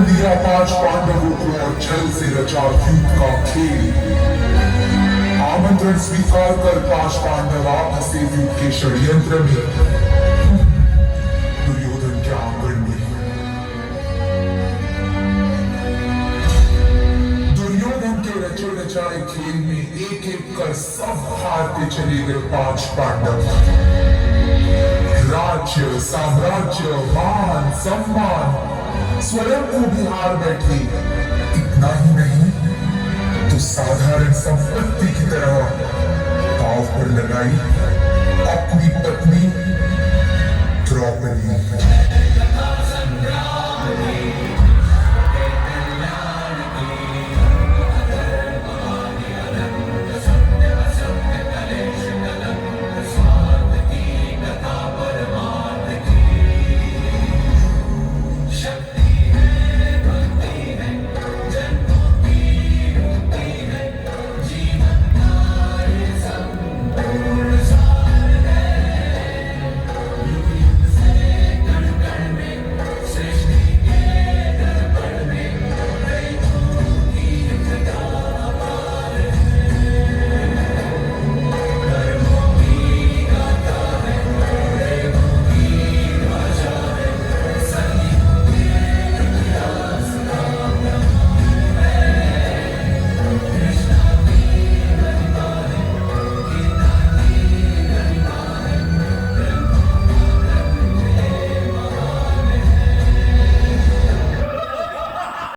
दिया पांच पांडवों को और जल से रचा युद्ध का खेल। आमंत्रण स्वीकार कर पांच पांडव आप हंसे युद्ध के षड्यंत्र में, दुर्योधन के आंगन में। दुर्योधन के रचे रचाए खेल में एक एक कर सब हारते चले गए पांच पांडव। राज्य, साम्राज्य, मान, सम्मान स्वयं को भी हार बैठे। इतना ही नहीं तो साधारण संपत्ति की तरह दांव पर लगाई अपनी पत्नी द्रौपदी।